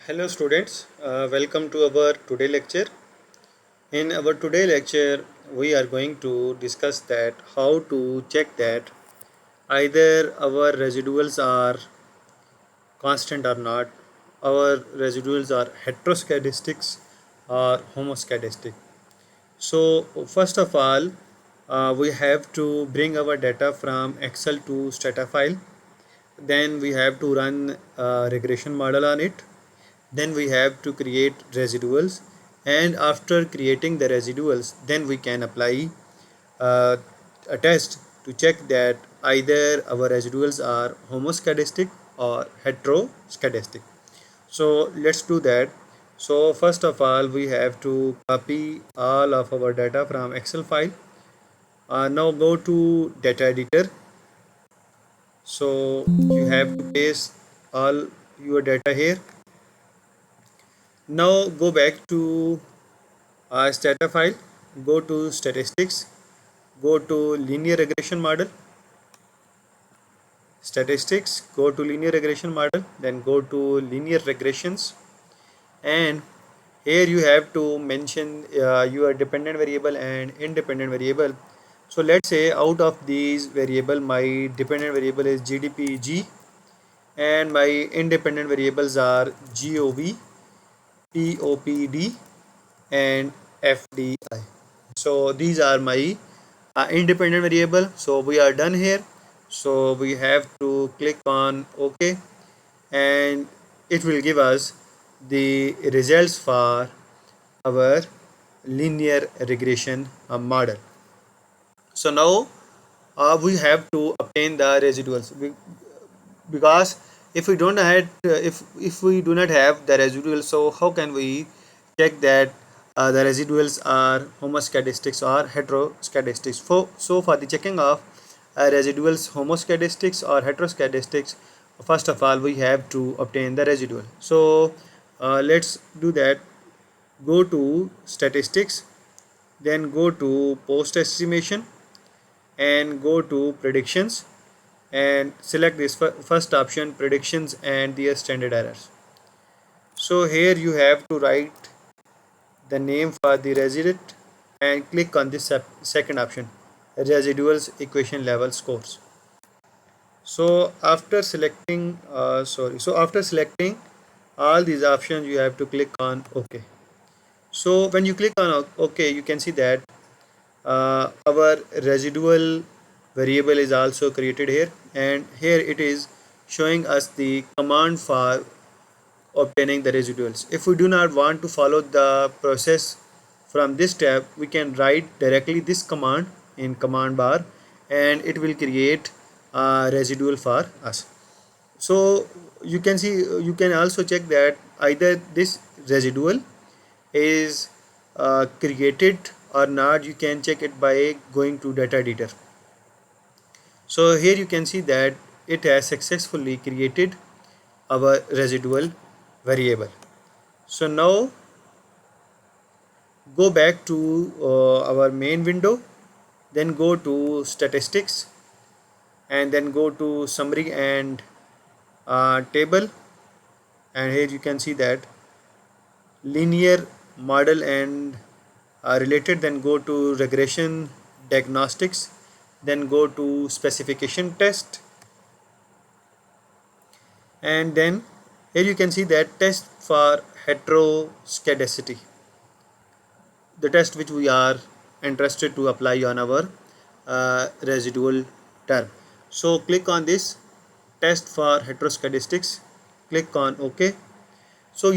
Hello students, welcome to our today lecture. In our today lecture, we are going to discuss that how to check that either our residuals are constant or not, our residuals are heteroscedastic or homoscedastic. So first of all, we have to bring our data from Excel to STATA file. Then we have to run a regression model on it. Then we have to create residuals, and after creating the residuals then we can apply uh, a test to check that either our residuals are homoscedastic or heteroscedastic. So let's do that. So first of all, we have to copy all of our data from Excel file. Now go to data editor. So you have to paste all your data here. Now go back to STATA file, go to statistics, go to linear regression model, statistics, go to linear regression model, then go to linear regressions, and here you have to mention your dependent variable and independent variable. So let's say out of these variable, my dependent variable is GDPG and my independent variables are GOV, POPD and FDI. So these are my independent variable. So we are done here. So we have to click on OK, and it will give us the results for our linear regression model. So now we have to obtain the residuals, because if we don't have if we do not have the residuals, so how can we check that the residuals are homoscedastic or heteroscedastic? So for the checking of residuals homoscedastic or heteroscedastic, first of all we have to obtain the residual. So let's do that. Go to statistics, then go to post estimation and go to predictions, and select this first option, predictions and their standard errors. So here you have to write the name for the resident and click on this second option, residuals equation level scores. So after selecting after selecting all these options, you have to click on OK. So when you click on OK, you can see that our residual variable is also created here, and here it is showing us the command for obtaining the residuals. If we do not want to follow the process from this tab, we can write directly this command in command bar and it will create a residual for us. So you can see, you can also check that either this residual is created or not. You can check it by going to data editor. So here you can see that it has successfully created our residual variable. So now go back to our main window, then go to statistics and then go to summary and table, and here you can see that linear model and related, then go to regression diagnostics, then go to specification test, and then here you can see that test for heteroscedasticity, the test which we are interested to apply on our residual term. So click on this test for heteroscedasticity, click on OK. So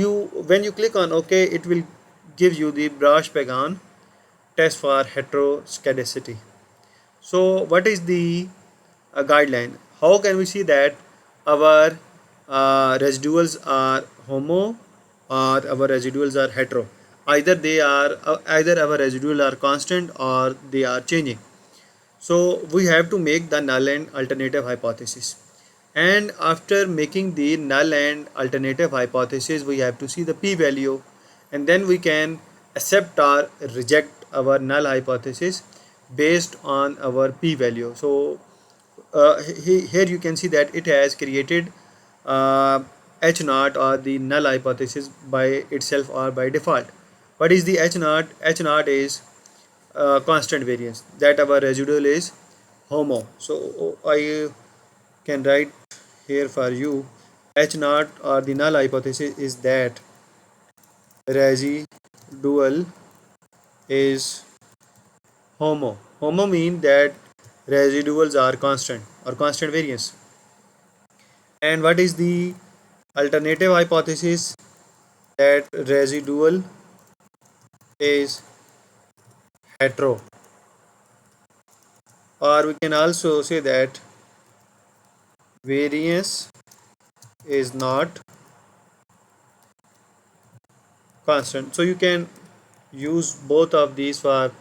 when you click on OK, it will give you the Brash-Pagan test for heteroscedasticity. So what is the guideline? How can we see that our residuals are homo or our residuals are hetero? Either our residuals are constant or they are changing. So we have to make the null and alternative hypothesis, and after making the null and alternative hypothesis, we have to see the p-value, and then we can accept or reject our null hypothesis based on our p-value. So here you can see that it has created H naught or the null hypothesis by itself or by default. What is the H naught? H naught is constant variance, that our residual is Homo. So I can write here for you, H naught or the null hypothesis is that residual is Homo. Homo means that residuals are constant or constant variance. And what is the alternative hypothesis? That residual is hetero, or we can also say that variance is not constant. So you can use both of these for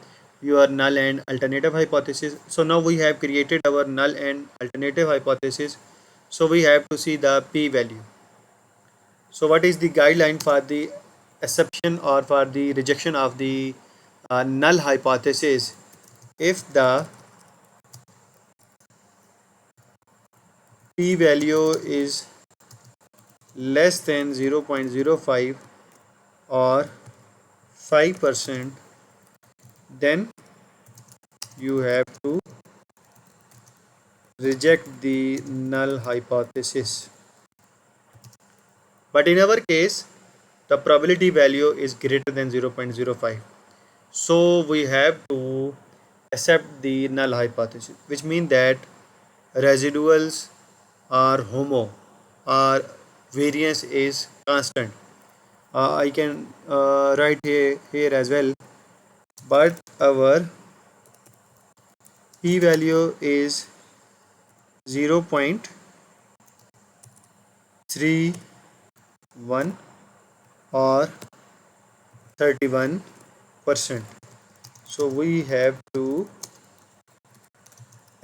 your null and alternative hypothesis. So now we have created our null and alternative hypothesis, so we have to see the p value. So what is the guideline for the acceptance or for the rejection of the null hypothesis? If the p value is less than 0.05 or 5%, then you have to reject the null hypothesis. But in our case, the probability value is greater than 0.05. So we have to accept the null hypothesis, which means that residuals are Homo or variance is constant. I can write here as well, but our p value is 0.31 or 31%. So we have to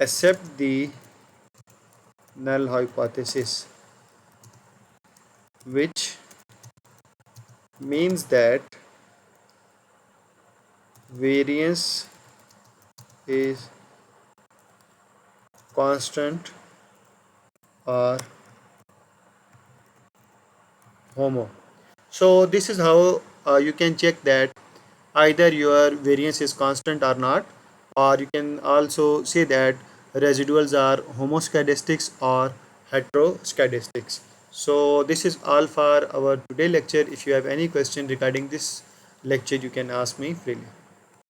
accept the null hypothesis, which means that variance is constant or Homo. So this is how you can check that either your variance is constant or not, or you can also say that residuals are homoscedastic or heteroscedastic. So this is all for our today lecture. If you have any question regarding this lecture, you can ask me freely.